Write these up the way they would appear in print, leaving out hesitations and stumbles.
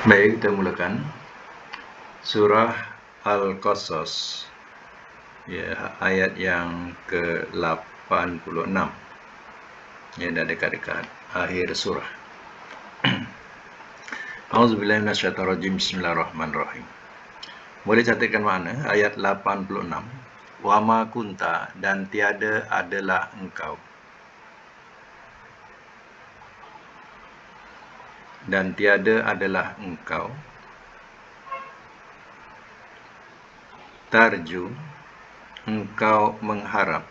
Baik, kita mulakan surah Al-Qasas, ya, ayat yang ke-86. Ya, dah dekat-dekat akhir surah. A'udzubillahi minasyaitonirrajim. Bismillahirrahmanirrahim. Boleh catatkan makna ayat 86. Wa ma kunta, dan tiada adalah engkau. Dan tiada adalah engkau. Tarju, engkau mengharap.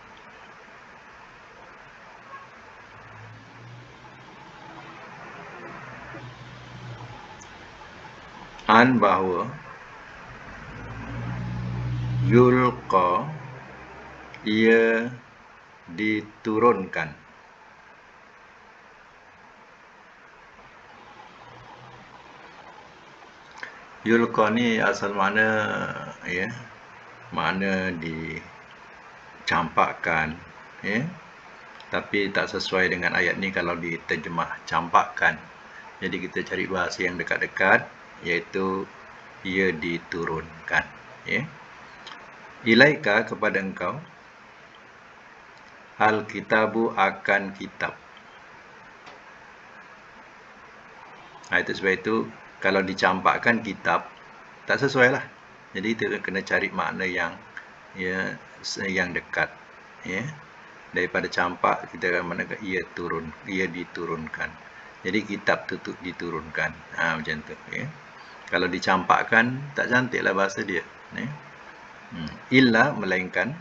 An, bahawa. Yulqa, ia diturunkan. Yulqa ni asal makna, ya, makna dicampakkan, ya. Tapi tak sesuai dengan ayat ni kalau diterjemah campakkan. Jadi kita cari bahasa yang dekat-dekat, iaitu ia diturunkan, ya. Ilaika, kepada engkau, al-kitabu, akan kitab. Itu sebab itu kalau dicampakkan kitab tak sesuai lah. Jadi kita kena cari makna yang, ya, yang dekat, ya. Daripada campak kita akan mana ia diturunkan. Jadi kitab tu diturunkan. Macam tu, ya. Kalau dicampakkan tak cantiklah bahasa dia, ya. Illa, melainkan,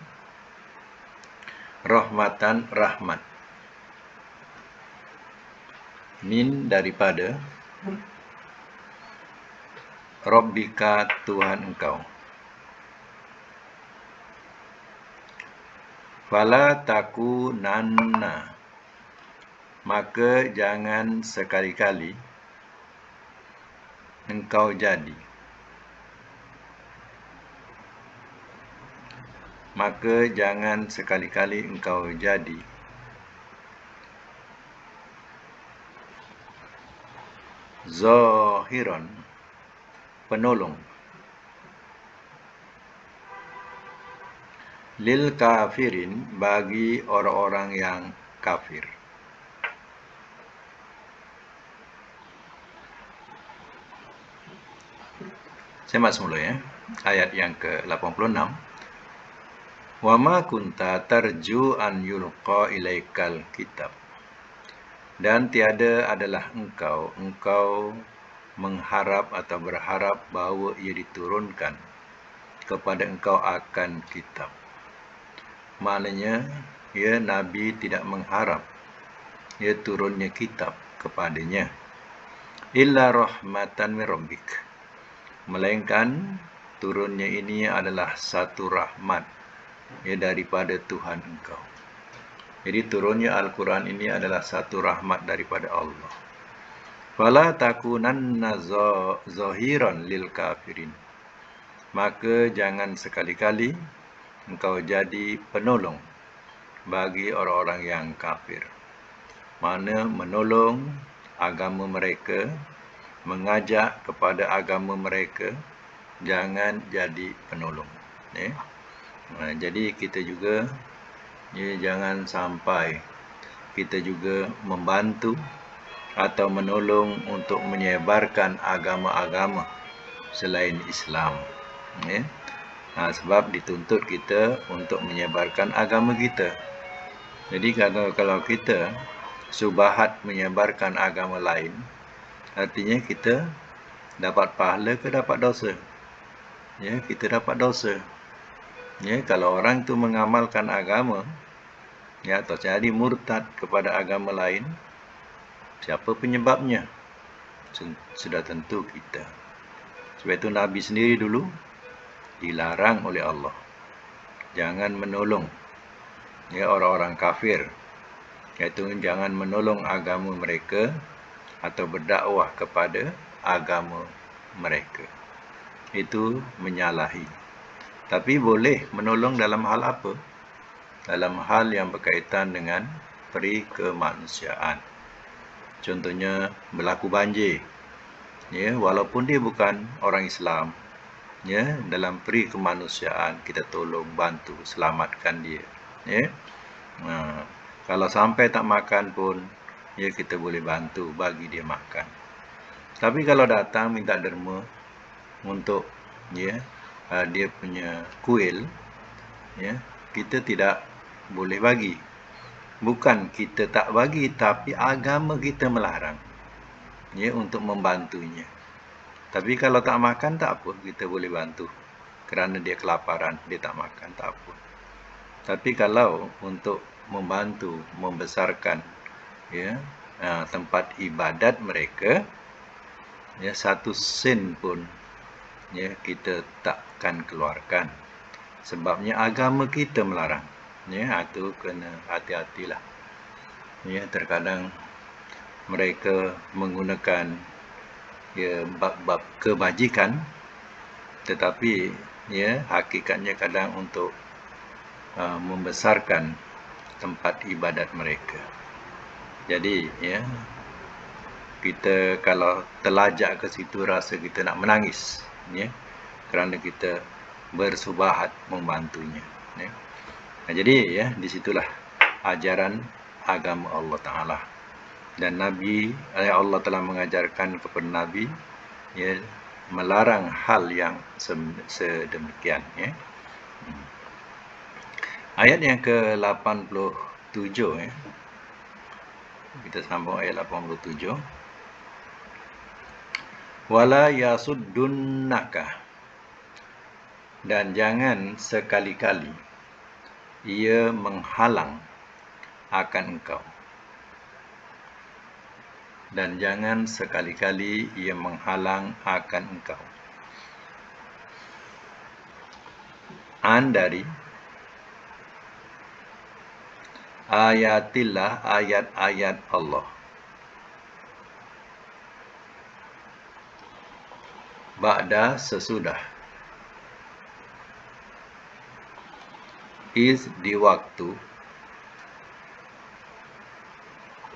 rahmatan, rahmat, min, daripada, Rabbika, Tuhan engkau. Fala takunanna, maka jangan sekali-kali engkau jadi. Maka jangan sekali-kali engkau jadi zahiran, penolong, lil kafirin, bagi orang-orang yang kafir. Saya mak semula, ya. Ayat yang ke-86. Wa ma kunta tarju an yulqa ilaikal kitab. Dan tiada adalah engkau mengharap atau berharap bahawa ia diturunkan kepada engkau akan kitab. Maknanya, ya, Nabi tidak mengharap ia turunnya kitab kepadanya. Illa rahmatan min rabbik, melainkan turunnya ini adalah satu rahmat, ya, daripada Tuhan engkau. Jadi turunnya Al-Quran ini adalah satu rahmat daripada Allah. Fala takunanna zahiran lil kafirin, maka jangan sekali-kali engkau jadi penolong bagi orang-orang yang kafir. Mana menolong agama mereka, mengajak kepada agama mereka, jangan jadi penolong, ya. Jadi kita juga, ya, jangan sampai kita juga membantu atau menolong untuk menyebarkan agama-agama selain Islam, ya. Sebab dituntut kita untuk menyebarkan agama kita. Jadi kalau kita subahat menyebarkan agama lain, artinya kita dapat pahala ke dapat dosa? Ya, kita dapat dosa. Ya, kalau orang tu mengamalkan agama, ya, atau jadi murtad kepada agama lain, siapa penyebabnya? Sudah tentu kita. Sebab itu Nabi sendiri dulu dilarang oleh Allah, jangan menolong, ya, orang-orang kafir, iaitu jangan menolong agama mereka atau berdakwah kepada agama mereka. Itu menyalahi. Tapi boleh menolong dalam hal apa? Dalam hal yang berkaitan dengan peri kemanusiaan. Contohnya berlaku banjir, Ya, walaupun dia bukan orang Islam, ya, dalam peri kemanusiaan kita tolong, bantu, selamatkan dia. Ya. Kalau sampai tak makan pun, ya kita boleh bantu bagi dia makan. Tapi kalau datang minta derma untuk ya dia punya kuil, ya, kita tidak boleh bagi. Bukan kita tak bagi, tapi agama kita melarang, ya, untuk membantunya. Tapi kalau tak makan tak apa, kita boleh bantu. Kerana dia kelaparan, dia tak makan, tak apa. Tapi kalau untuk membantu, membesarkan, ya, tempat ibadat mereka, ya, 1 sen pun, ya, kita takkan keluarkan. Sebabnya agama kita melarang. Ya, itu kena hati-hatilah. Ya, terkadang mereka menggunakan ya bab-bab kebajikan, tetapi ya hakikatnya kadang untuk membesarkan tempat ibadat mereka. Jadi ya, kita kalau terlajak ke situ rasa kita nak menangis, ya, kerana kita bersubahat membantunya. Ya. Jadi ya, disitulah ajaran agama Allah Ta'ala. Dan Nabi, Allah telah mengajarkan kepada Nabi, ya, melarang hal yang sedemikian. Ya. Ayat yang ke-87, ya. Kita sambung ayat 87. Wala yasuddunaka, dan jangan sekali-kali ia menghalang akan engkau. Dan jangan sekali-kali ia menghalang akan engkau. Dari ayatillah, ayat-ayat Allah. Ba'da, sesudah. Di waktu.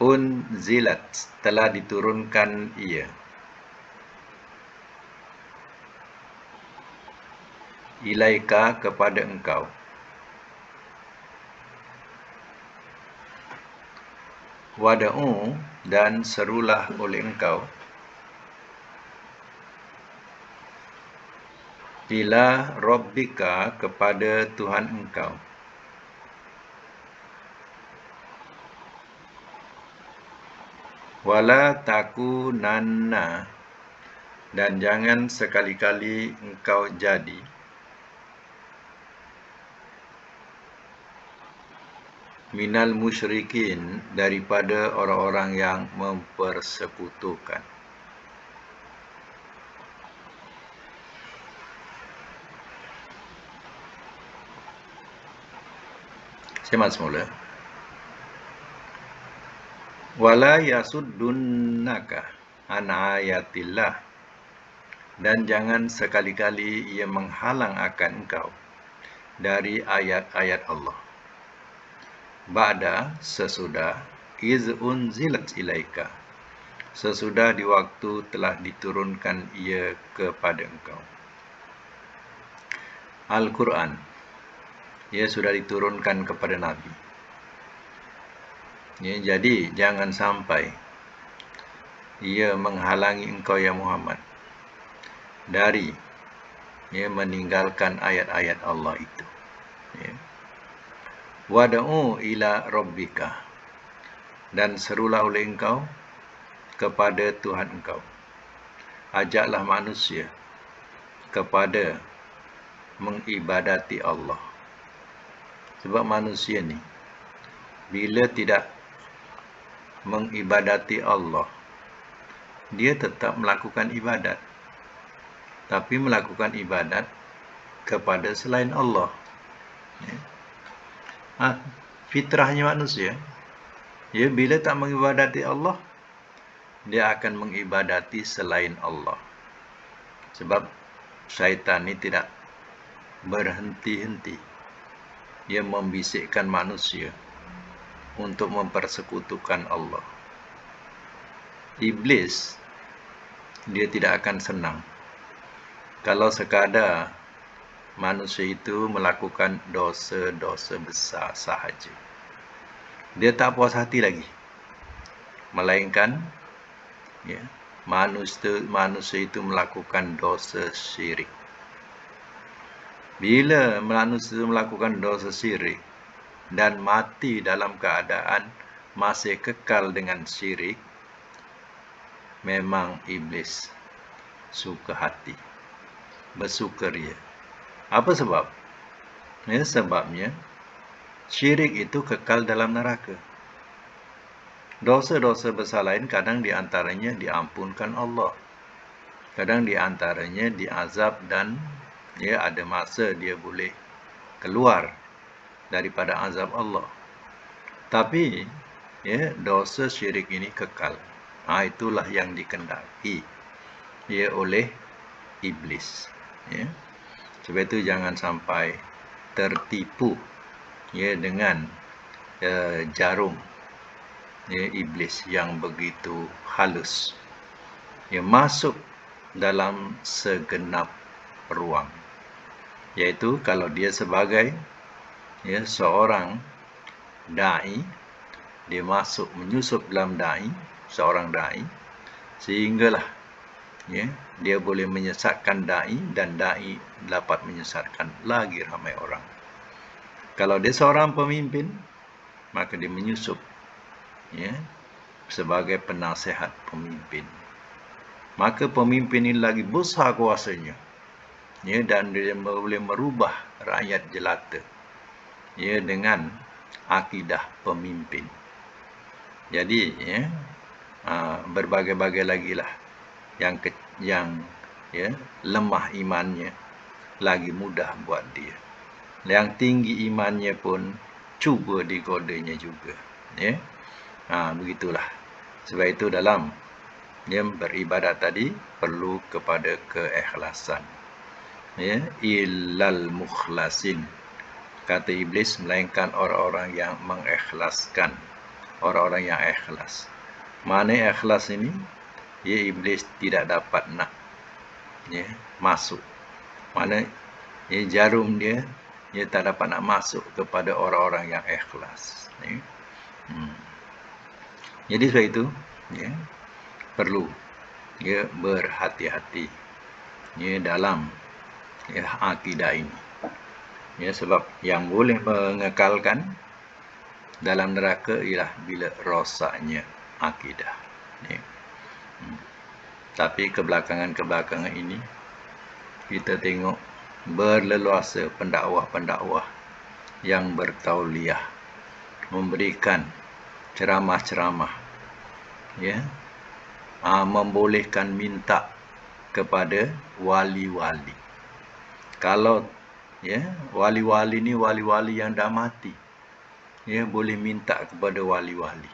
Unzilat, telah diturunkan ia. Ilaika, kepada engkau. Wada'u, dan serulah oleh engkau. Ila Rabbika, kepada Tuhan engkau. Wala takunanna, dan jangan sekali-kali engkau jadi minal musyrikin, daripada orang-orang yang mempersekutukan. Semat semula. Wala yasuddunaka an ayatillah, dan jangan sekali-kali ia menghalang akan engkau dari ayat-ayat Allah. Ba'da, sesudah, iz unzilat ilaika, sesudah di waktu telah diturunkan ia kepada engkau. Al-Quran, ia sudah diturunkan kepada Nabi. Ya, jadi jangan sampai ia menghalangi engkau ya Muhammad dari meninggalkan ayat-ayat Allah itu. Ya. Wada'u ila rabbika, dan serulah oleh engkau kepada Tuhan engkau. Ajaklah manusia kepada mengibadati Allah. Sebab manusia ni, bila tidak mengibadati Allah, dia tetap melakukan ibadat, tapi melakukan ibadat kepada selain Allah. Ya. Fitrahnya manusia, ya, bila tak mengibadati Allah, dia akan mengibadati selain Allah. Sebab syaitan ni tidak berhenti-henti. Dia membisikkan manusia untuk mempersekutukan Allah. Iblis dia tidak akan senang. Kalau sekadar manusia itu melakukan dosa-dosa besar sahaja, dia tak puas hati lagi. Melainkan ya, manusia itu melakukan dosa syirik. Bila manusia melakukan dosa syirik dan mati dalam keadaan masih kekal dengan syirik, memang iblis suka hati, bersukaria. Apa sebab? Ya, sebabnya syirik itu kekal dalam neraka. Dosa-dosa besar lain kadang diantaranya diampunkan Allah. Kadang diantaranya diazab dan ya ada masa dia boleh keluar daripada azab Allah. Tapi ya dosa syirik ini kekal. Itulah yang dikendaki ya oleh iblis. Ya. Sebab itu jangan sampai tertipu ya dengan jarum ya, iblis yang begitu halus. Ya, masuk dalam segenap ruang. Yaitu kalau dia sebagai ya seorang dai, dia menyusup dalam seorang dai, sehinggalah ya dia boleh menyesatkan dai dan dai dapat menyesatkan lagi ramai orang. Kalau dia seorang pemimpin, maka dia menyusup ya sebagai penasihat pemimpin. Maka pemimpin ini lagi besar kuasanya. Ya, dan dia boleh merubah rakyat jelata ya dengan akidah pemimpin. Jadi ya berbagai-bagai lagi lah yang ya lemah imannya lagi mudah buat dia. Yang tinggi imannya pun cuba digodanya juga. Ya, begitulah. Sebab itu dalam beribadat tadi perlu kepada keikhlasan. Ya, illal mukhlasin, kata iblis, melainkan orang-orang yang mengikhlaskan, orang-orang yang ikhlas. Mana ikhlas ini? Ya, iblis tidak dapat nak ya masuk. Mana ya jarum dia tak dapat nak masuk kepada orang-orang yang ikhlas. Ya. Jadi sebab itu ya perlu ya berhati-hati ya dalam ya akidah ini. Ya, sebab yang boleh mengekalkan dalam neraka ialah bila rosaknya akidah. Ya. Tapi kebelakangan ini kita tengok berleluasa pendakwah-pendakwah yang bertauliah, memberikan ceramah-ceramah, ya, membolehkan minta kepada wali-wali. Kalau ya wali-wali ni wali-wali yang dah mati, ya boleh minta kepada wali-wali.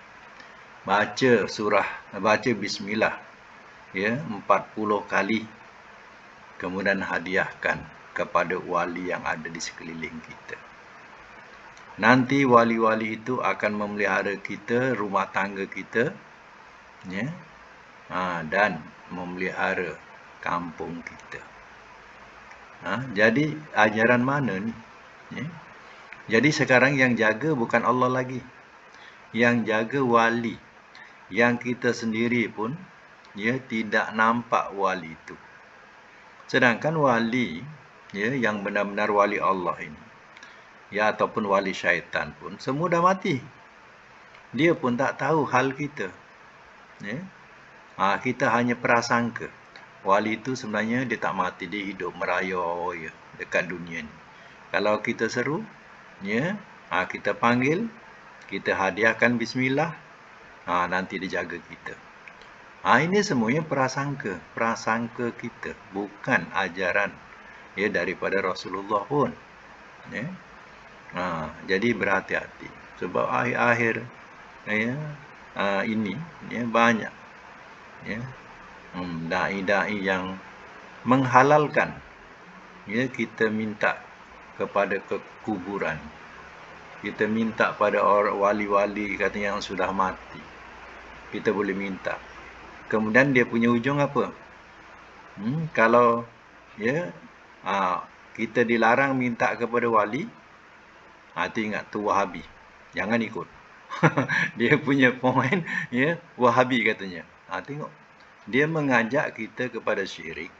Baca bismillah ya 40 kali, kemudian hadiahkan kepada wali yang ada di sekeliling kita. Nanti wali-wali itu akan memelihara kita, rumah tangga kita, ya, dan memelihara kampung kita. Jadi ajaran mana ni? Ya? Jadi sekarang yang jaga bukan Allah lagi, yang jaga wali, yang kita sendiri pun ya tidak nampak wali itu. Sedangkan wali ya yang benar-benar wali Allah ini, ya ataupun wali syaitan pun semua dah mati. Dia pun tak tahu hal kita. Ya? Kita hanya prasangka wali itu sebenarnya dia tak mati, dia hidup meraya dekat dunia ni. Kalau kita seru, ya, kita panggil, kita hadiahkan bismillah, nanti dia jaga kita. Ini semuanya prasangka kita, bukan ajaran ya daripada Rasulullah pun. Ya. Jadi berhati-hati, sebab akhir-akhir ya ini ya banyak ya dai-dai yang menghalalkan ya kita minta kepada kekuburan, kita minta pada orang wali-wali katanya yang sudah mati, kita boleh minta. Kemudian dia punya ujung apa? Kalau ya kita dilarang minta kepada wali, tu ingat tu Wahabi. Jangan ikut. Dia punya point ya Wahabi katanya. Tengok. Dia mengajak kita kepada syirik.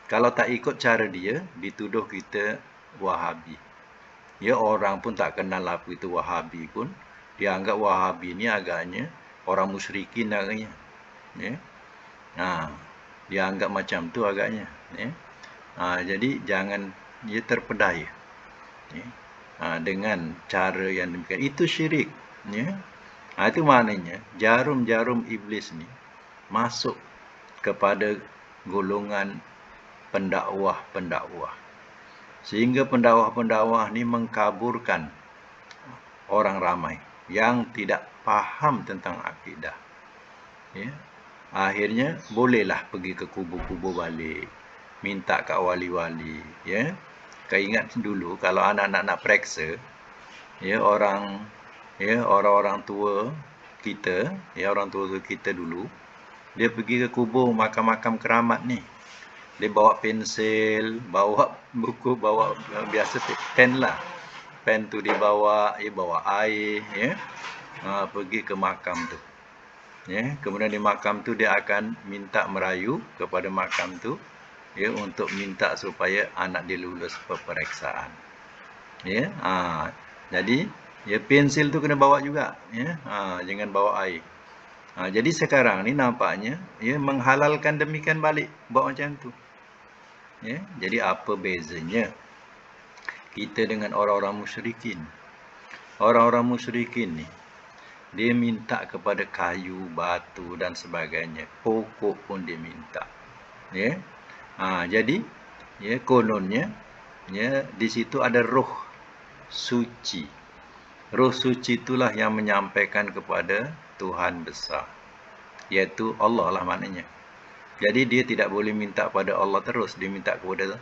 Kalau tak ikut cara dia, dituduh kita Wahabi. Ya, orang pun tak kenal apa itu Wahabi pun. Dia anggap Wahabi ni agaknya orang musyrikin agaknya. Ya. Dia anggap macam tu agaknya. Ya. Jadi jangan dia terpedaya. Ya. Dengan cara yang demikian. Itu syirik. Ya. Itu maknanya jarum-jarum iblis ni masuk kepada golongan pendakwah-pendakwah. Sehingga pendakwah-pendakwah ni mengkaburkan orang ramai yang tidak faham tentang akidah. Ya. Akhirnya bolehlah pergi ke kubur-kubur balik, minta kat wali-wali. Ya. Kau ingat dulu kalau anak-anak nak periksa, ya orang-orang tua kita, orang tua kita dulu, dia pergi ke kubur makam-makam keramat ni. Dia bawa pensil, bawa buku, bawa biasa pen lah. Pen tu dia bawa air, ya. Pergi ke makam tu. Ya, kemudian di makam tu dia akan minta merayu kepada makam tu, ya, untuk minta supaya anak dia lulus peperiksaan. Ya, jadi ya pensil tu kena bawa juga, ya. Jangan bawa air. Jadi sekarang ni nampaknya ya menghalalkan demikian balik, bawa macam tu. Ya, jadi apa bezanya kita dengan orang-orang musyrikin? Orang-orang musyrikin ni dia minta kepada kayu, batu dan sebagainya. Pokok pun dia minta. Ya. Jadi ya kononnya ya di situ ada roh suci. Roh suci itulah yang menyampaikan kepada Tuhan besar, iaitu Allah lah maknanya. Jadi dia tidak boleh minta pada Allah terus, dia minta kepada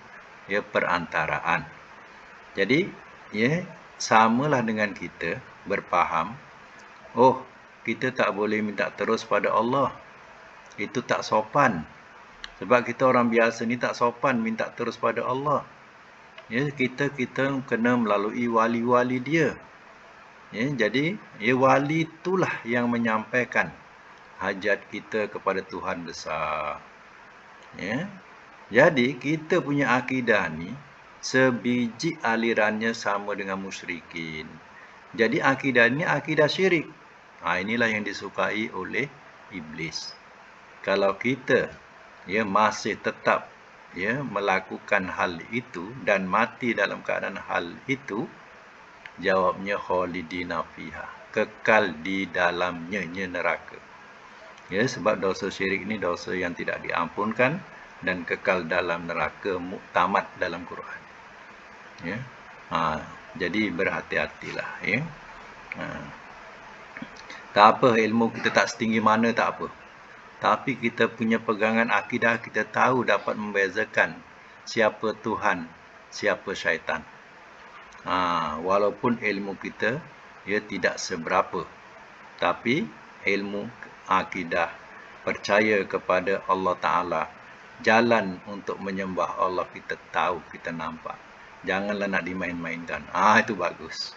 ya perantaraan. Jadi ya samalah dengan kita berfaham, oh kita tak boleh minta terus pada Allah. Itu tak sopan. Sebab kita orang biasa ni tak sopan minta terus pada Allah. Ya kita kena melalui wali-wali dia. Ya, jadi ya wali itulah yang menyampaikan hajat kita kepada Tuhan besar. Ya. Jadi kita punya akidah ni sebiji alirannya sama dengan musyrikin. Jadi akidah ni akidah syirik. Inilah yang disukai oleh iblis. Kalau kita ya masih tetap ya melakukan hal itu dan mati dalam keadaan hal itu, jawabnya khalidina fiha, kekal di dalamnya neraka. Ya, sebab dosa syirik ini dosa yang tidak diampunkan dan kekal dalam neraka muktamad dalam Quran. Ya. Jadi berhati-hatilah, ya. Tak apa ilmu kita tak setinggi mana, tak apa. Tapi kita punya pegangan akidah, kita tahu dapat membezakan siapa Tuhan, siapa syaitan. Walaupun ilmu kita ya tidak seberapa, tapi ilmu akidah, percaya kepada Allah Ta'ala, jalan untuk menyembah Allah kita tahu, kita nampak. Janganlah nak dimain-mainkan. Itu bagus.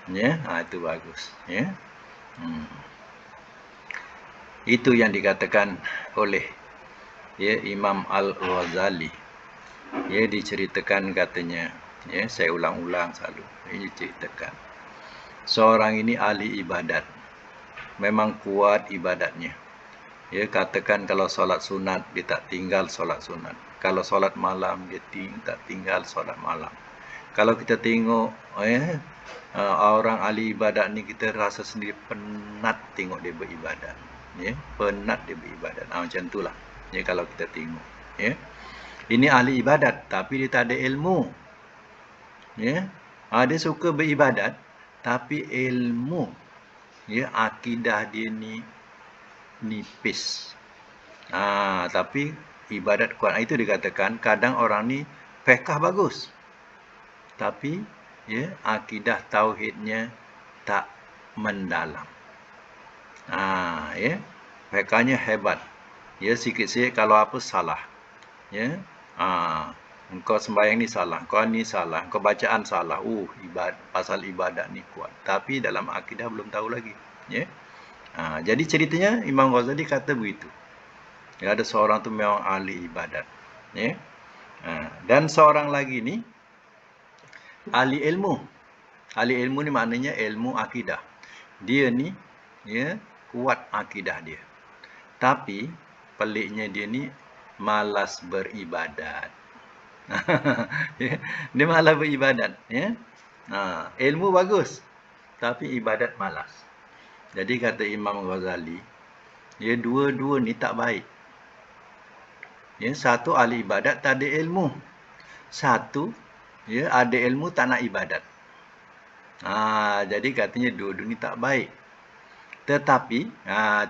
Ya, itu bagus. Ya. Itu yang dikatakan oleh ya Imam Al-Ghazali. Ya, diceritakan katanya, ya saya ulang-ulang selalu. Ini ceritakan. Seorang ini ahli ibadat. Memang kuat ibadatnya. Ya, katakan kalau solat sunat, dia tak tinggal solat sunat. Kalau solat malam, dia tak tinggal solat malam. Kalau kita tengok orang ahli ibadat ni, kita rasa sendiri penat tengok dia beribadat. Ya, penat dia beribadat. Macam itulah. Ya, kalau kita tengok. Ya. Ini ahli ibadat, tapi dia tak ada ilmu. Ya. Dia suka beribadat, tapi ilmu, ya, akidah dia ni nipis. Tapi ibadat kuat. Itu dikatakan kadang orang ni fiqh bagus, tapi ya akidah tauhidnya tak mendalam. Ya fiqhnya hebat, ya sikit-sikit kalau apa salah. Ya. Engkau sembahyang ni salah, kau ni salah, kau bacaan salah. Pasal ibadat ni kuat. Tapi dalam akidah belum tahu lagi. Ya. Jadi ceritanya Imam Ghazali kata begitu. Ya, ada seorang tu memang ahli ibadat. Ya. Dan seorang lagi ni ahli ilmu. Ahli ilmu ni maknanya ilmu akidah. Dia ni ya kuat akidah dia. Tapi peliknya dia ni malas beribadat. Ya, dia malas beribadat, ya. Ilmu bagus, tapi ibadat malas. Jadi kata Imam Ghazali, ya dua-dua ni tak baik. Ya, satu ahli ibadat tak ada ilmu. Satu ya ada ilmu tak nak ibadat. Jadi katanya dua-dua ni tak baik. Tetapi,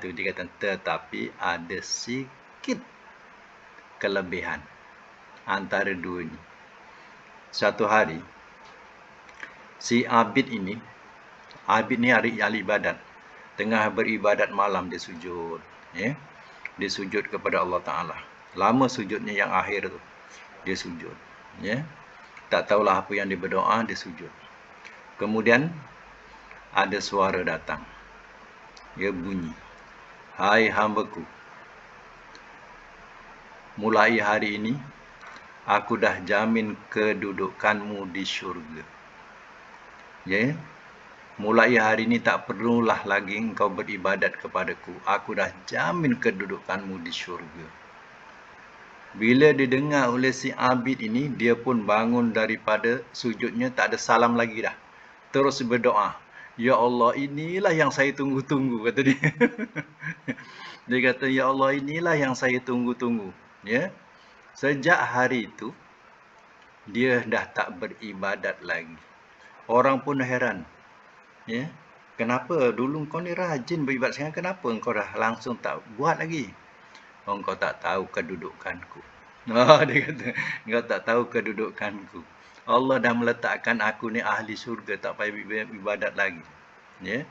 tu dia kata, tetapi ada sikit kelebihan antara dua ni. Satu hari, si Abid ni ahli ibadat. Tengah beribadat malam dia sujud. Ya? Dia sujud kepada Allah Ta'ala. Lama sujudnya yang akhir tu. Dia sujud. Ya? Tak tahulah apa yang dia berdoa, dia sujud. Kemudian, ada suara datang. Dia bunyi. Hai hambaku. Mulai hari ini, aku dah jamin kedudukanmu di syurga. Ya? Mulai hari ini tak perlulah lagi engkau beribadat kepadaku. Aku dah jamin kedudukanmu di syurga. Bila didengar oleh si Abid ini, dia pun bangun daripada sujudnya, tak ada salam lagi dah. Terus berdoa. Ya Allah, inilah yang saya tunggu-tunggu, kata dia. Dia kata, ya Allah, inilah yang saya tunggu-tunggu. Ya. Sejak hari itu, dia dah tak beribadat lagi. Orang pun heran. Ya. Kenapa dulu kau ni rajin beribadat, sekarang kenapa kau dah langsung tak buat lagi? Engkau tak tahu kedudukanku. Dia kata, engkau tak tahu kedudukanku. Allah dah meletakkan aku ni ahli syurga, tak payah ibadat lagi. Ya.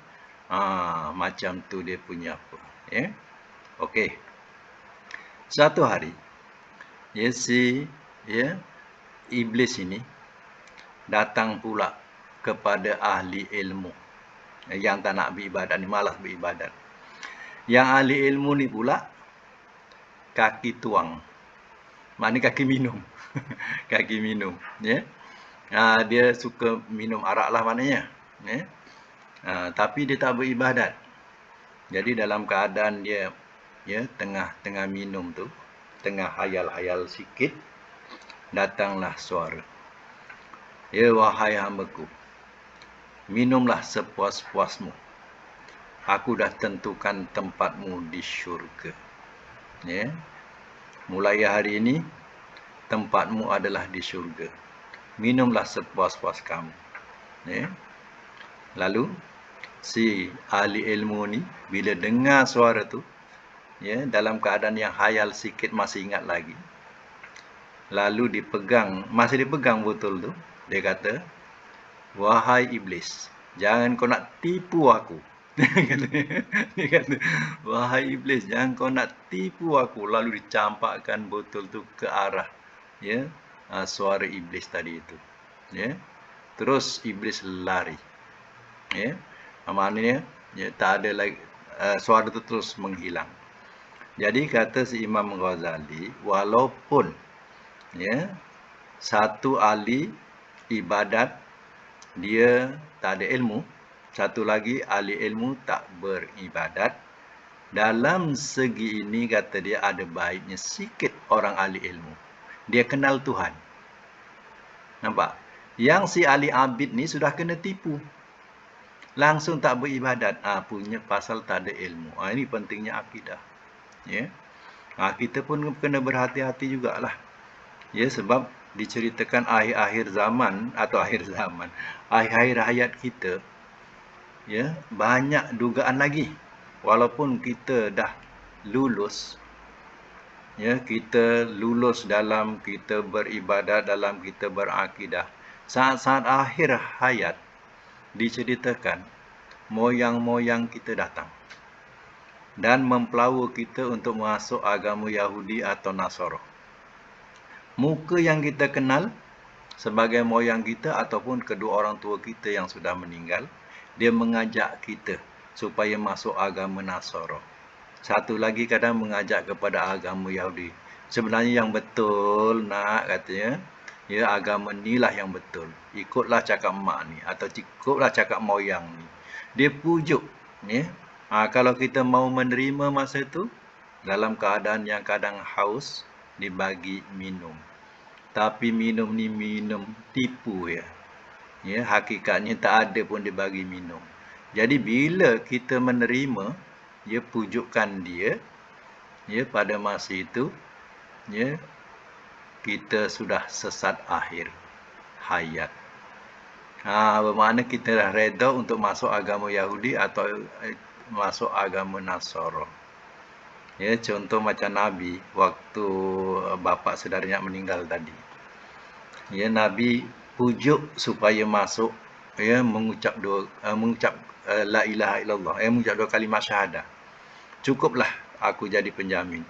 Macam tu dia punya apa. Ya. Okey. Satu hari, ya iblis ini datang pula kepada ahli ilmu yang tak nak beribadat ni, malas beribadat. Yang ahli ilmu ni pula kaki tuang. Maknanya kaki minum. Kaki minum, ya. Dia suka minum arak lah maknanya, ya. Tapi dia tak beribadat. Jadi dalam keadaan dia ya tengah minum tu, tengah hayal-hayal sikit, datanglah suara. Ya wahai hambaku, minumlah sepuas-puasmu. Aku dah tentukan tempatmu di syurga. Ya. Mulai hari ini, tempatmu adalah di syurga. Minumlah sepuas-puas kamu. Ya. Lalu, si ahli ilmu ni, bila dengar suara tu, ya, dalam keadaan yang hayal sikit, masih ingat lagi. Lalu masih dipegang botol tu, dia kata, wahai iblis, jangan kau nak tipu aku. Dia kata, wahai iblis, jangan kau nak tipu aku. Lalu dicampakkan botol tu ke arah ya suara iblis tadi itu. Ya. Terus iblis lari. Ya. Maknanya ya, tak ada lagi, suara itu terus menghilang. Jadi kata si Imam Ghazali, walaupun ya satu ahli ibadat dia tak ada ilmu, satu lagi ahli ilmu tak beribadat, dalam segi ini kata dia ada baiknya sikit orang ahli ilmu. Dia kenal Tuhan. Nampak? Yang si ahli abid ni sudah kena tipu. Langsung tak beribadat. Punya pasal tak ada ilmu. Ini pentingnya akidah. Ya. Kita pun kena berhati-hati jugalah. Ya, sebab diceritakan akhir-akhir zaman atau akhir hayat kita, ya, banyak dugaan lagi. Walaupun kita dah lulus, ya, kita lulus dalam kita beribadat, dalam kita berakidah, saat-saat akhir hayat diceritakan moyang-moyang kita datang dan mempelawa kita untuk masuk agama Yahudi atau Nasara. muka yang kita kenal sebagai moyang kita ataupun kedua orang tua kita yang sudah meninggal, dia mengajak kita supaya masuk agama Nasara. Satu lagi kadang mengajak kepada agama Yahudi. Sebenarnya yang betul nak katanya, ya agama inilah yang betul. Ikutlah cakap mak ni atau ikutlah cakap moyang ni. Dia pujuk, ya. Kalau kita mau menerima masa itu dalam keadaan yang kadang haus, dibagi minum. Tapi minum ni minum tipu ya. Ya, hakikatnya tak ada pun dibagi minum. Jadi bila kita menerima, ya pujukan dia, ya pada masa itu, ya kita sudah sesat akhir hayat. Bermakna kita dah reda untuk masuk agama Yahudi atau masuk agama Nasara. Ya, contoh macam Nabi waktu bapa saudaranya meninggal tadi. Ya, Nabi pujuk supaya masuk, ya mengucap la ilaha illallah, mengucap dua kalimat syahadah. Cukuplah aku jadi penjamin.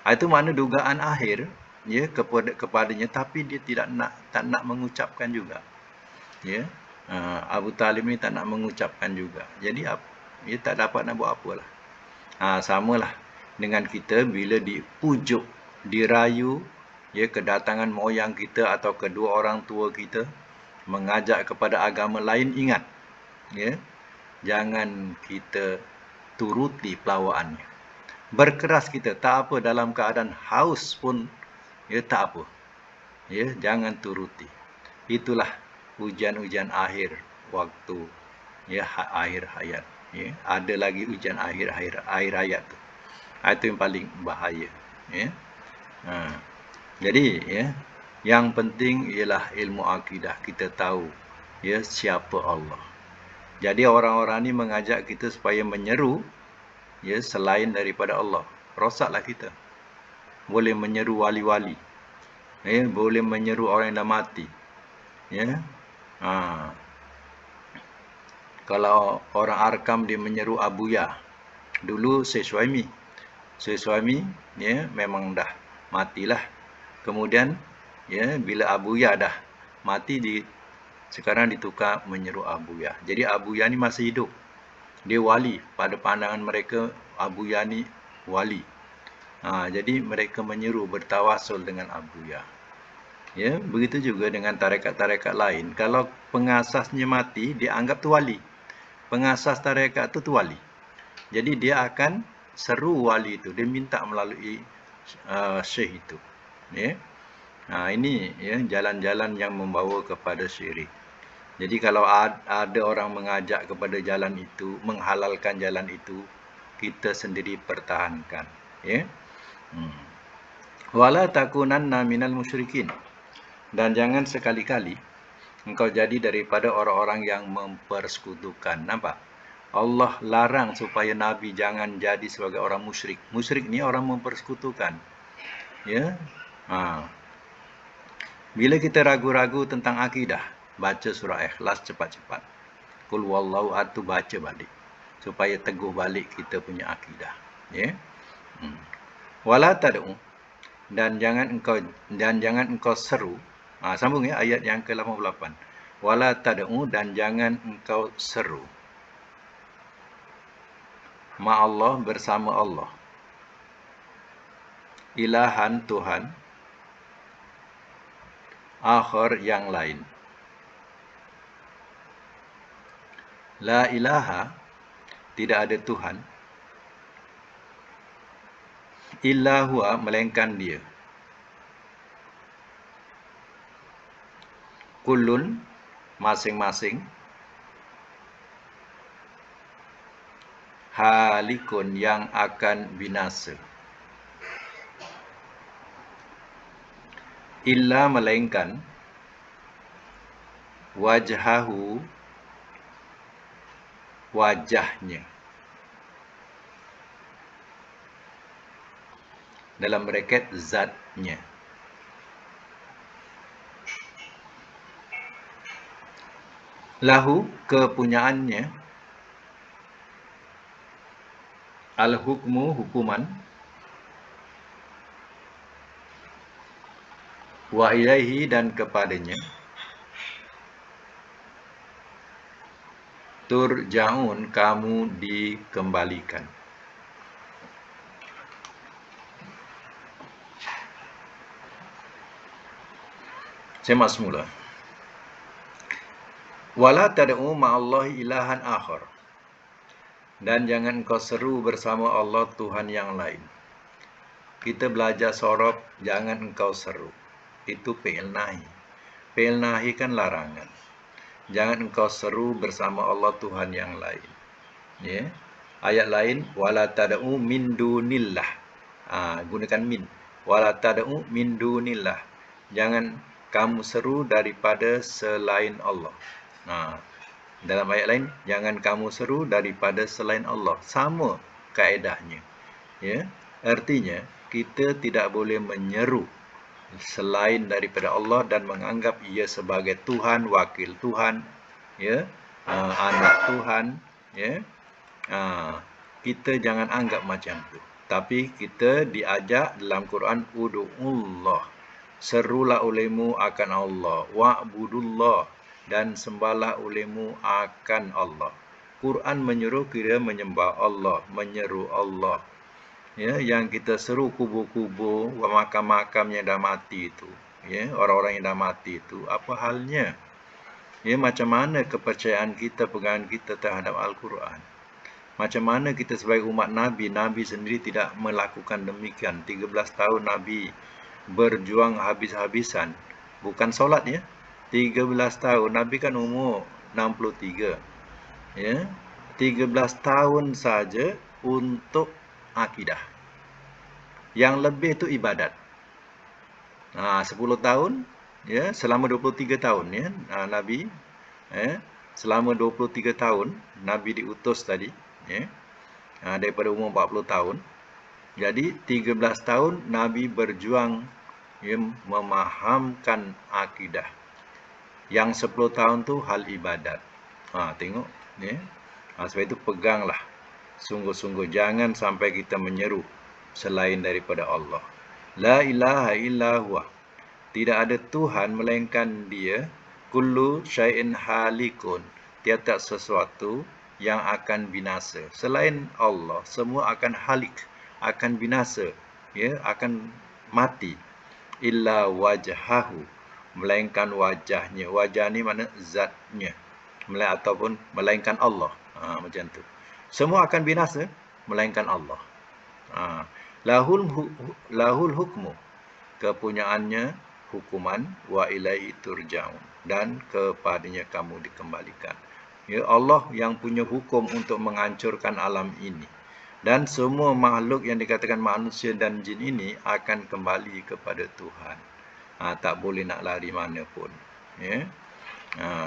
Itu makna dugaan akhir, ya kepadanya, tapi dia tak nak mengucapkan juga. Ya, Abu Talib ni tak nak mengucapkan juga. Jadi dia tak dapat nak buat apalah. Samalah dengan kita bila dipujuk, dirayu, ya kedatangan moyang kita atau kedua orang tua kita mengajak kepada agama lain, ingat, ya jangan kita turuti pelawaannya. Berkeras kita tak apa, dalam keadaan haus pun ya tak apa. Ya, jangan turuti. Itulah ujian-ujian akhir waktu, ya akhir hayat. Ya, ada lagi ujian akhir hayat tu. Itu yang paling bahaya, ya. Jadi ya, yang penting ialah ilmu akidah, kita tahu ya siapa Allah. Jadi orang-orang ni mengajak kita supaya menyeru ya selain daripada Allah. Rosaklah kita. Boleh menyeru wali-wali. Ya, boleh menyeru orang yang dah mati. Ya. Kalau orang Arkam dia menyeru Abuya. Dulu Syekh Suhaimi. Syekh Suhaimi ya memang dah matilah. Kemudian ya bila Abuya dah mati, sekarang ditukar menyeru Abuya. Jadi Abuya ni masih hidup. Dia wali. Pada pandangan mereka Abuya ni wali. Jadi mereka menyeru bertawasul dengan Abuya. Ya, begitu juga dengan tarekat-tarekat lain. Kalau pengasasnya mati, dia anggap tu wali. Pengasas tarekat tu wali. Jadi dia akan seru wali itu. Dia minta melalui syekh itu. Ya. Ini ya jalan-jalan yang membawa kepada syirik. Jadi kalau ada orang mengajak kepada jalan itu, menghalalkan jalan itu, kita sendiri pertahankan. Ya. Wala takunanna minal musyrikin. Dan jangan sekali-kali engkau jadi daripada orang-orang yang mempersekutukan. Nampak? Allah larang supaya Nabi jangan jadi sebagai orang musyrik. Musyrik ni orang mempersekutukan. Ya. Bila kita ragu-ragu tentang akidah, baca surah Ikhlas cepat-cepat. Qul wallahu ahad, baca balik supaya teguh balik kita punya akidah. Ya. Wala tad'u, dan jangan engkau seru. Sambung ya ayat yang ke-88. Wala tad'u, dan jangan engkau seru ma'allah, bersama Allah, ilahan, Tuhan, akhar, yang lain. La ilaha, tidak ada Tuhan, illa huwa, melainkan dia. Kullun, masing-masing, halikun, yang akan binasa, illa, melainkan, wajhahu, wajahnya, dalam braket zatnya. Lahu, kepunyaannya, al-hukmu, hukuman, Wa ilaihi dan kepadanya. Turja'un kamu dikembalikan. Saya mak semula. Wala tad'u ma'allahi ilahan akhar. Dan jangan kau seru bersama Allah Tuhan yang lain. Kita belajar sorob, jangan engkau seru. Itu fi'il nahi. Fi'il nahi kan larangan. Jangan engkau seru bersama Allah Tuhan yang lain. Ya. Ayat lain, wala tad'u min dunillah. Gunakan min. Wala tad'u min dunillah. Jangan kamu seru daripada selain Allah. Dalam ayat lain, jangan kamu seru daripada selain Allah. Sama kaedahnya. Ya. Artinya, kita tidak boleh menyeru selain daripada Allah dan menganggap ia sebagai Tuhan, wakil Tuhan, ya, anak Tuhan, ya. Kita jangan anggap macam tu. Tapi kita diajak dalam Quran, ud'ullah, serulah olehmu akan Allah, wa'budullah, dan sembahlah olehmu akan Allah. Quran menyuruh kita menyembah Allah, menyeru Allah. Ya, yang kita seru kubur-kubur, makam-makam yang dah mati itu, ya, orang-orang yang dah mati itu, apa halnya? Ya, macam mana kepercayaan kita, pegangan kita terhadap Al-Quran? Macam mana kita sebagai umat Nabi, Nabi sendiri tidak melakukan demikian. 13 tahun Nabi berjuang habis-habisan. Bukan solat, ya. 13 tahun, Nabi kan umur 63. Ya, 13 tahun saja untuk akidah. Yang lebih itu ibadat. 10 tahun, ya, selama 23 tahun, ya, Nabi, selama 23 tahun Nabi diutus tadi, ya, daripada umur 40 tahun. Jadi 13 tahun Nabi berjuang, ya, memahamkan akidah. Yang 10 tahun tu hal ibadat. Tengok, ya. Sebab itu peganglah sungguh-sungguh, jangan sampai kita menyeru selain daripada Allah. La ilaha illa huwa. Tidak ada Tuhan melainkan Dia. Kullu syai'in halikun. Tiap-tiap sesuatu yang akan binasa. Selain Allah, semua akan halik, akan binasa, ya, akan mati. Illa wajhahu, melainkan wajahnya. Wajah ni mana? Zatnya. Ataupun melainkan Allah. Macam tu. Semua akan binasa melainkan Allah. Lahul hukmu, kepunyaannya hukuman, wa ilaihi turja'un, dan kepadanya kamu dikembalikan. Ya, Allah yang punya hukum untuk menghancurkan alam ini. Dan semua makhluk yang dikatakan manusia dan jin ini akan kembali kepada Tuhan. Tak boleh nak lari mana pun. Ya.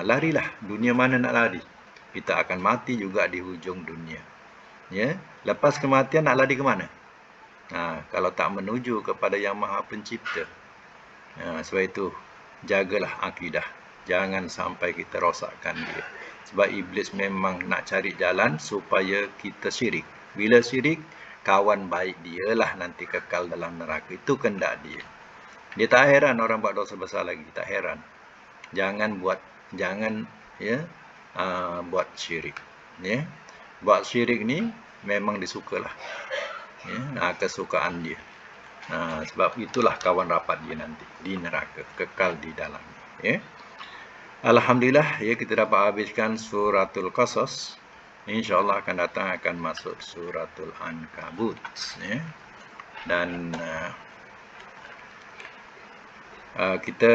Larilah, dunia mana nak lari? Kita akan mati juga di hujung dunia. Ya, lepas kematian nak lari ke mana? Kalau tak menuju kepada Yang Maha Pencipta. Sebab itu jagalah akidah. Jangan sampai kita rosakkan dia. Sebab iblis memang nak cari jalan supaya kita syirik. Bila syirik, kawan baik dialah nanti kekal dalam neraka. Itu kehendak dia. Dia tak heran orang buat dosa besar lagi, tak heran. Jangan buat syirik, ya. Buat syirik ni memang disukalah, ya, kesukaan dia. Sebab itulah kawan rapat dia nanti di neraka, kekal di dalamnya, ya. Alhamdulillah, ya, kita dapat habiskan suratul Qasas. InsyaAllah akan datang akan masuk suratul Ankabut, ya. Dan kita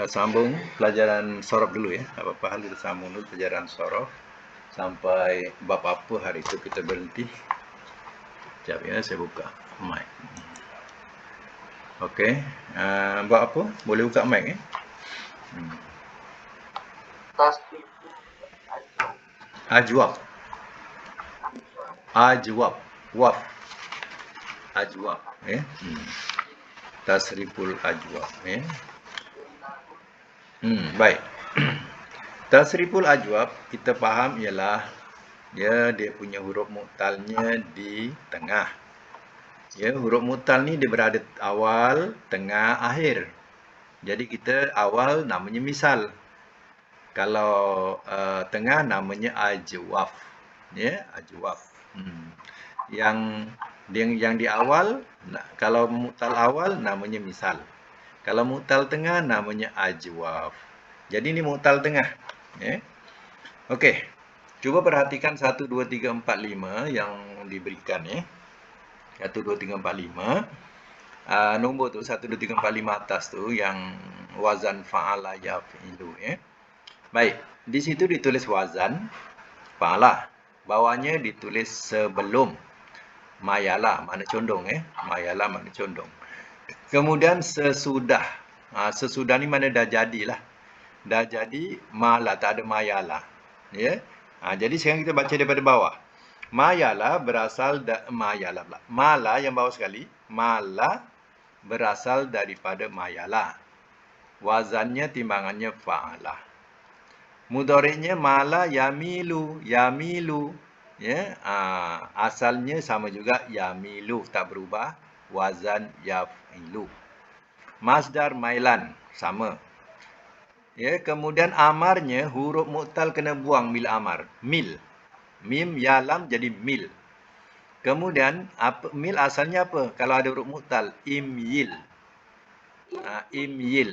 sambung pelajaran sorof dulu, ya. Apa-apa hal kita sambung dulu pelajaran sorof sampai bab apa hari itu kita berhenti. Sekejap, ya, saya buka mic. Okey, bab apa? Boleh buka mic, ya. Ajwab. Ajwab, ya. Tasriful ajwab, ya. Baik. Tasriful ajwab kita faham ialah dia punya huruf mu'talnya di tengah. Ya, huruf mu'tal ni dia berada awal, tengah, akhir. Jadi kita awal namanya misal. Kalau tengah namanya ajwaf. Ya, ajwaf. Yang di awal, kalau mu'tal awal namanya misal. Kalau mu'tal tengah namanya ajwaf. Jadi ini mu'tal tengah. Ya. Okey. Cuba perhatikan 1 2 3 4 5 yang diberikan ya. 1 2 3 4 5. Nombor tu 1 2 3 4 5 atas tu yang wazan fa'ala yaf'ilu ya. Baik, di situ ditulis wazan fa'ala. Bawahnya ditulis sebelum mayala, mana condong mayala mana condong. Kemudian sesudah. Sesudah ni mana dah jadilah. Dah jadi mala, tak ada mayala. Ya. Jadi sekarang kita baca daripada bawah. Mayala berasal mayala pula. Mala yang bawah sekali, mala berasal daripada mayala. Wazannya timbangannya fa'ala. Mudhari'nya mala yamilu, yamilu. Ya, asalnya sama juga yamilu, tak berubah. Wazan yaf'ilu. Masdar mailan sama. Ya, kemudian amarnya huruf mu'tal kena buang mil amar. Mil. Mim ya lam jadi mil. Kemudian mil asalnya apa? Kalau ada huruf mu'tal, imyil. Imyil.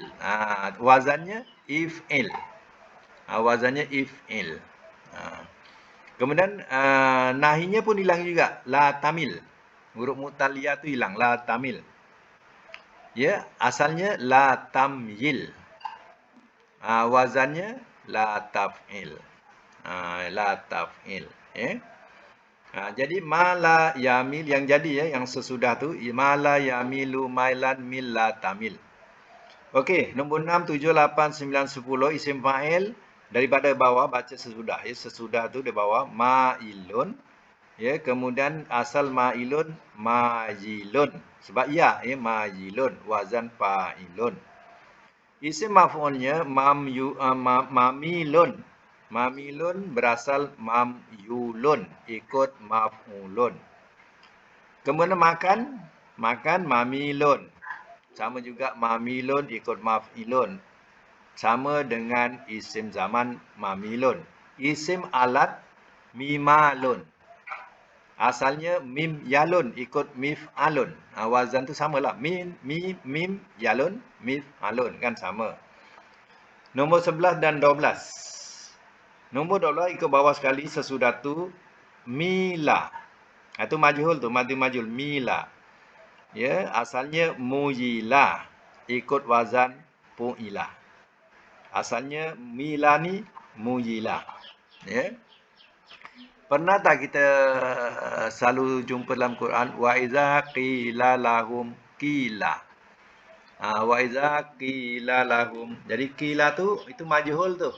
Wazannya if'il. Wazannya if'il. Kemudian nahinya pun hilang juga. La tamil. Huruf mu'taliyah tu hilang. La tamil. Ya, asalnya la tamyil. Wazannya la taf'il. La taf'il. Jadi mala yamil yang jadi yang sesudah tu mala yamilu mailan mil la tamil. Okey, nombor 6 7 8 9 10 isim fa'il daripada bawah baca sesudah sesudah tu di bawah ma'ilun. Ya, kemudian asal ma'ilun majilun. Sebab majilun wazan fa'ilun. Isim maf'ulnya mamilun. Mamilun berasal mamyulun, ikut maf'ulun. Kemudian makan mamilun. Sama juga mamilun ikut maf'ilun. Sama dengan isim zaman mamilun. Isim alat mimalun. Asalnya mim yalun ikut mif'alun. Wazan tu samalah. Mim yalun mif'alun kan sama. Nombor 11 dan 12. Nombor 12 ikut bawah sekali sesudah tu mila. Itu majhul tu, madi majhul mila. Ya, asalnya muyila ikut wazan fu'ila. Asalnya mila ni muyila. Ya. Pernah tak kita selalu jumpa dalam Quran wa iza qila lahum qila. Wa iza qila lahum. Jadi qila tu itu majhul tu.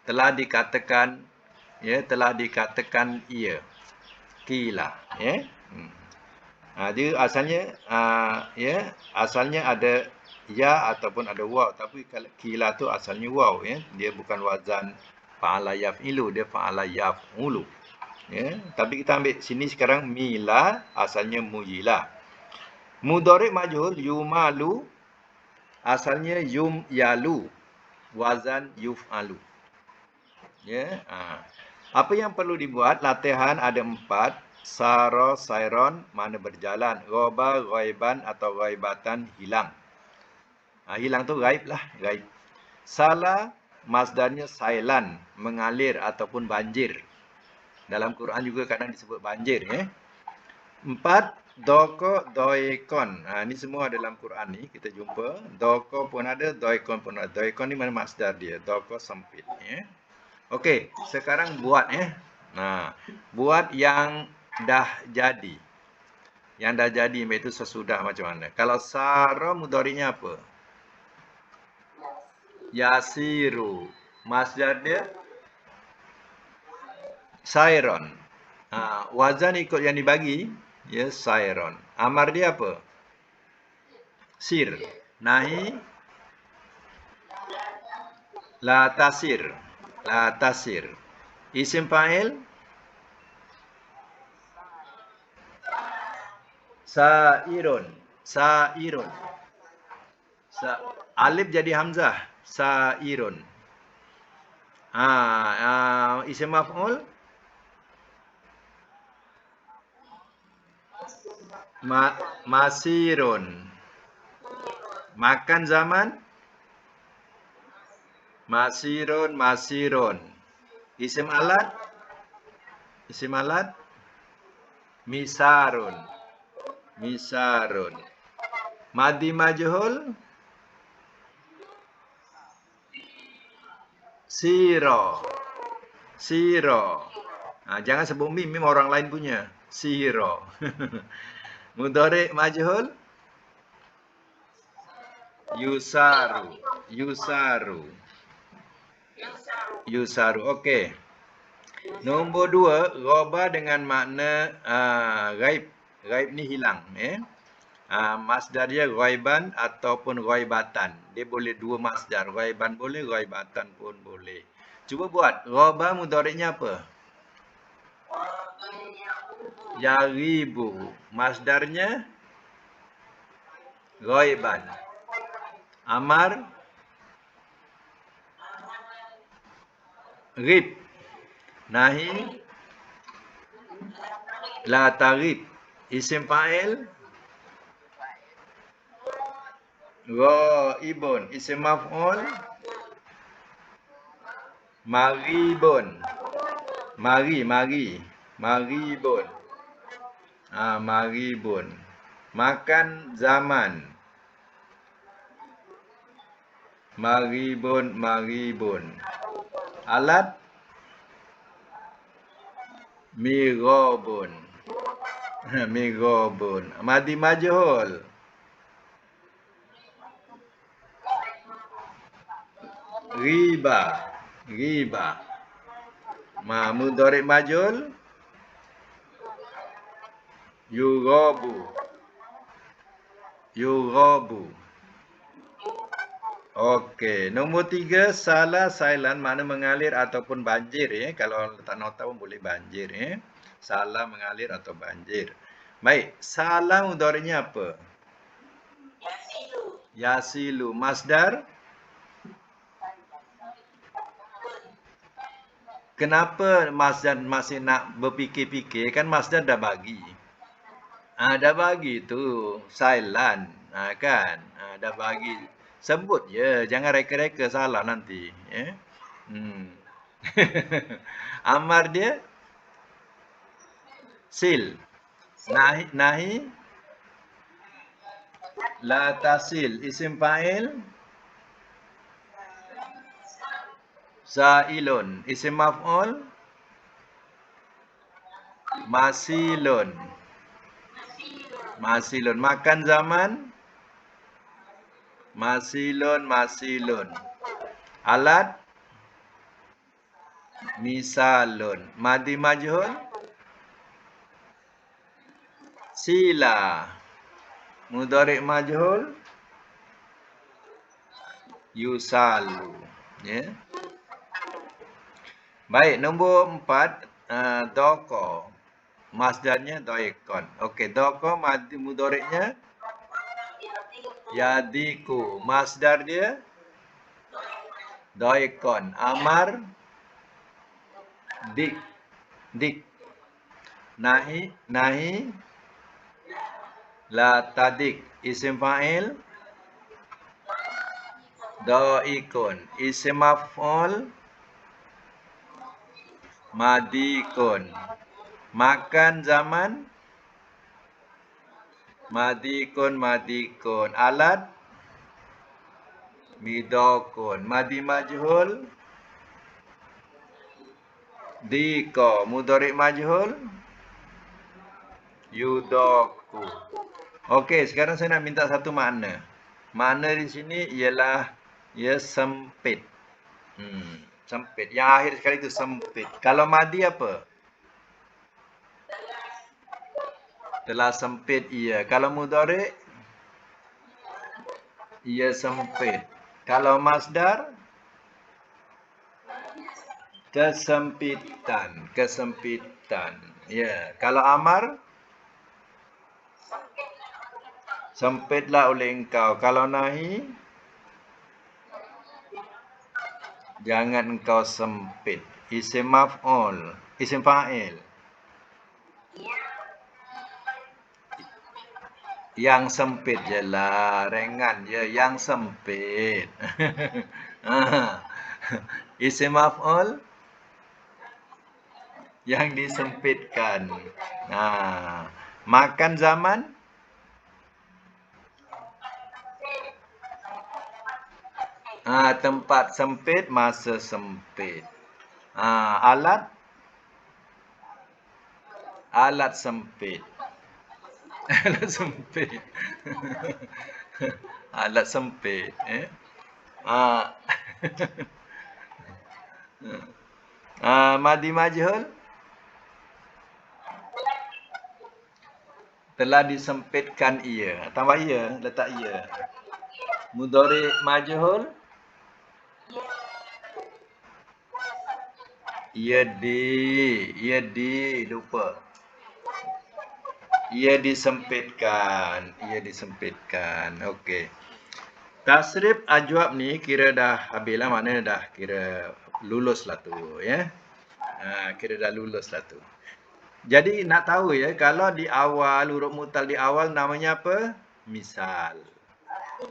Telah dikatakan telah dikatakan ia. Qila dia asalnya asalnya ada ya ataupun ada waw, tapi kalau qila tu asalnya waw dia bukan wazan fa'ala yaf'ilu, dia fa'ala yaf'ulu. Tapi kita ambil sini sekarang mila asalnya muyila. Mudhari' majhul yumalu asalnya yumyalu, wazan yuf'alu. Apa yang perlu dibuat? Latihan ada 4. Sara, sairon, mana berjalan. Ghaba, ghaiban atau ghaibatan, hilang. Hilang tu gaib lah, gaib. Sala, masdarnya sailan, mengalir ataupun banjir. Dalam Quran juga kadang disebut banjir. 4. Doko, doikon. Ini semua dalam Quran ni kita jumpa. Doko pun ada, doikon pun ada. Doikon ni mana masdar dia? Doko sempit. Okey, sekarang buat buat yang dah jadi. Yang dah jadi itu sesudah macam mana? Kalau sara mudhari'nya apa? Yasiru. Masdar dia sairon. Wazan ikut yang dibagi, sairon. Amar dia apa? Sir. Nahi la tasir. La tasir. Isim fa'il sairun. Sairun. Alif jadi hamzah. Sairun. Isim maf'ul masirun. Makan zaman masirun. Isim alat misarun. Madi majhul siro. Jangan sebut mim orang lain punya. Siro. Mudhari majhul yusaru. Okey. Nombor 2, ghaba dengan makna ghaib. Ghaib ni hilang, masdar dia ghaiban ataupun ghaibatan. Dia boleh dua masdar, ghaiban boleh, ghaibatan pun boleh. Cuba buat. Ghaba mudhari'nya apa? Yaghibu. Masdarnya ghaiban. Amar ghib. Nahi la taghib. Isim fa'il ghaibun. Isim maf'ul maribun. Maribun. Maribun. Makan zaman. Maribun. Alat mirabun. Madi majhul riba. Mudhari majhul yughabu. Okey, nombor 3, salah sailan makna mengalir ataupun banjir, Kalau letak nota pun boleh banjir, Salah mengalir atau banjir. Baik, salah mudhari'nya apa? Yasilu. Masdar kenapa masdar masih nak berfikir-fikir? Kan masdar dah bagi. Dah bagi tu sailan. Kan? Dah bagi. Sebut je, jangan reka-reka salah nanti, Amar dia sil. Nahi la tasil. Isim fa'il sailun. Isim maf'ul masilun. Makan zaman masilun. Alat misalun. Madi majhul sila. Mudhari' majhul yusalu. Baik, nombor 4, doko. Masdarnya doikon. Okey, doko mudhari'nya yadiku. Masdar dia doikon. Amar dik. Nahi la tadik. Isim fa'il doikun. Isim maf'ul madikun. Makan zaman madikun. Alat midokun. Madi majhul diko. Mudhari' majhul yudoku. Okey, sekarang saya nak minta satu makna. Makna di sini ialah ia sempit. Sempit. Yang akhir sekali itu sempit. Kalau madi apa? Telah sempit ia. Kalau mudhari' ia sempit. Kalau masdar kesempitan. Ya. Kalau amar sempitlah oleh engkau. Kalau nahi Jangan engkau sempit. Isim maf'ul. Isim fa'il. Yang sempit je lah. Ringan je. Yang sempit. Isim maf'ul. Yang disempitkan. Makan zaman. Tempat sempit, masa sempit. Alat. Alat sempit. Alat sempit. Alat sempit. Madi majhul. Telah disempitkan ia. Tambah ia, letak ia. Mudhari majhul. Ia lupa. Ia disempitkan. Ia disempitkan. Okey. Tasrif ajwab ni kira dah habis lah. Maknanya dah kira lulus lah tu. Ya. Kira dah lulus lah tu. Jadi nak tahu ya, kalau di awal, huruf mu'tal di awal namanya apa? Misal.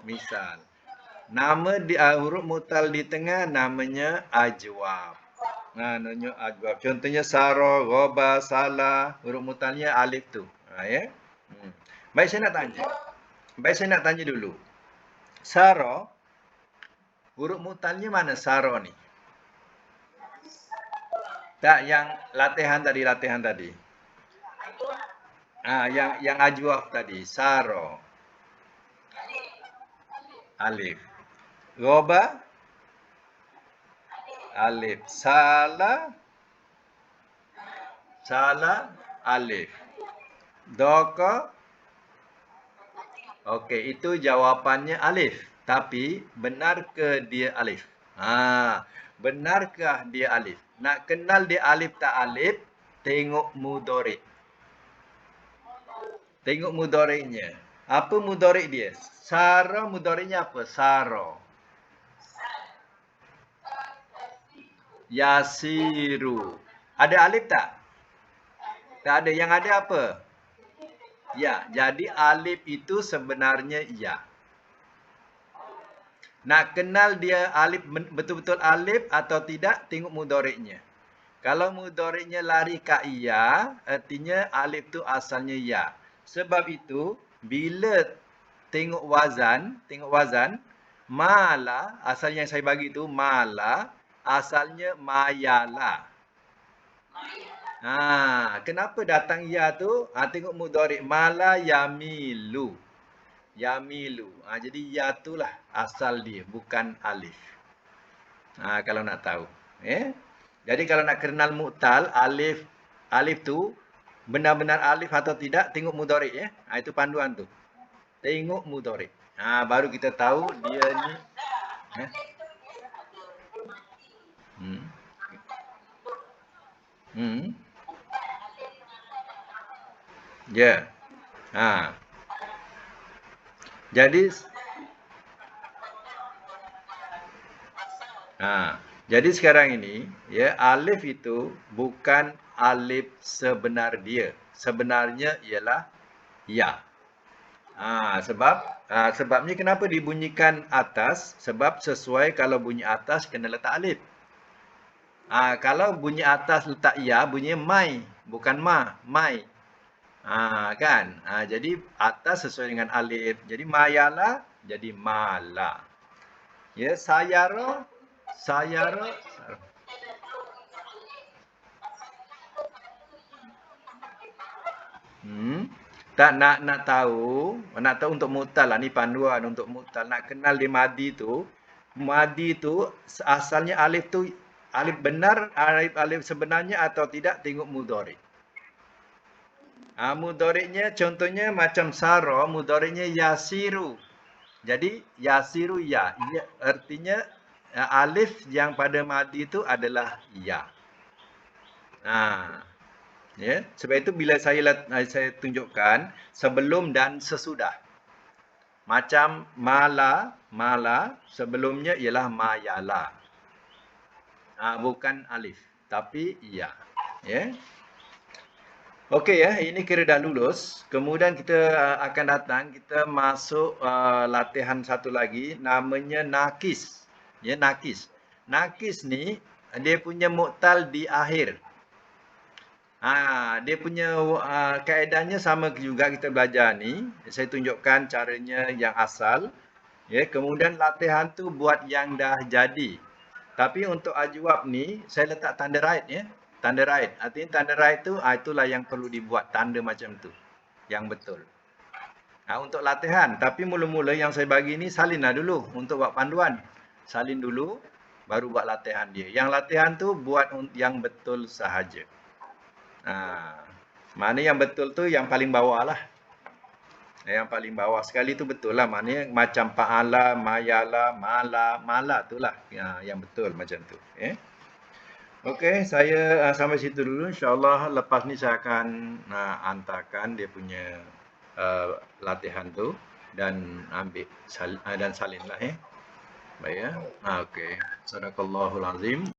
Misal. Nama di huruf mu'tal di tengah namanya ajwab. Namanya ajwab. Contohnya sara, ghaba, sala, huruf mu'talnya alif tu. Ya. Baik, saya nak tanya dulu. Sara, huruf mu'talnya mana sara ni? Tak, yang latihan tadi. Yang ajwab tadi, sara. Alif. Ghaba, alif. Sala, alif. Doka. Okey, itu jawapannya alif. Tapi benar ke dia alif? Benarkah dia alif? Nak kenal dia alif tak alif, tengok mudhari'. Tengok mudhari'nya. Apa mudhari' dia? Sara mudhari'nya apa? Sara. Yasiru. Ada alif tak? Tak ada. Yang ada apa? Ya. Jadi alif itu sebenarnya ya. Nak kenal dia alif betul-betul alif atau tidak, tengok mudhari'nya. Kalau mudhari'nya lari ke iya, artinya alif tu asalnya ya. Sebab itu, bila tengok wazan, mala, asal yang saya bagi tu mala, asalnya mayala. Kenapa datang ya tu? Tengok mudhari', mala yamilu. Yamilu. Jadi ya itulah asal dia, bukan alif. Kalau nak tahu. Jadi kalau nak kenal mu'tal, alif tu benar-benar alif atau tidak, tengok mudhari'. Itu panduan tu. Tengok mudhari'. Baru kita tahu dia ni. Ya. Jadi sekarang ini, ya, alif itu bukan alif sebenar dia. Sebenarnya ialah ya. Sebabnya kenapa dibunyikan atas? Sebab sesuai kalau bunyi atas kena letak alif. Kalau bunyi atas letak ya, bunyinya mai, bukan ma, mai. Kan? Jadi atas sesuai dengan alif. Jadi mayala jadi mala. Ya, sayara. Tak nak tahu untuk mu'tal lah, ni panduan untuk mu'tal. Nak kenal di madi tu asalnya alif tu alif benar, alif sebenarnya atau tidak, tengok mudhari'. Mudhari'nya contohnya macam sara, mudhari'nya yasiru. Jadi yasiru ya, artinya alif yang pada madi itu adalah ya. Ya, sebab itu bila saya tunjukkan sebelum dan sesudah. Macam mala sebelumnya ialah mayala. Bukan alif, tapi ya. Ya. Okey ya, ini kira dah lulus. Kemudian kita akan datang, kita masuk latihan satu lagi, namanya nakis. Ya, nakis. Nakis ni dia punya mu'tal di akhir. Dia punya kaedahnya sama juga kita belajar ni. Saya tunjukkan caranya yang asal. Ya, kemudian latihan tu buat yang dah jadi. Tapi untuk ajwab ni saya letak tanda right ya. Tanda right. Artinya tanda right tu itulah yang perlu dibuat tanda macam tu. Yang betul. Untuk latihan, tapi mula-mula yang saya bagi ni salinlah dulu untuk buat panduan. Salin dulu baru buat latihan dia. Yang latihan tu buat yang betul sahaja. Mana yang betul tu yang paling bawah lah. Yang paling bawah sekali tu betul lah. Maknanya macam fa'ala, mayala, mala, mala tu lah. Yang betul macam tu. Okey, saya sampai situ dulu. InsyaAllah lepas ni saya akan hantarkan dia punya latihan tu. Dan ambil dan salin lah. Baik ya. Okey. Sadaqallahul azim.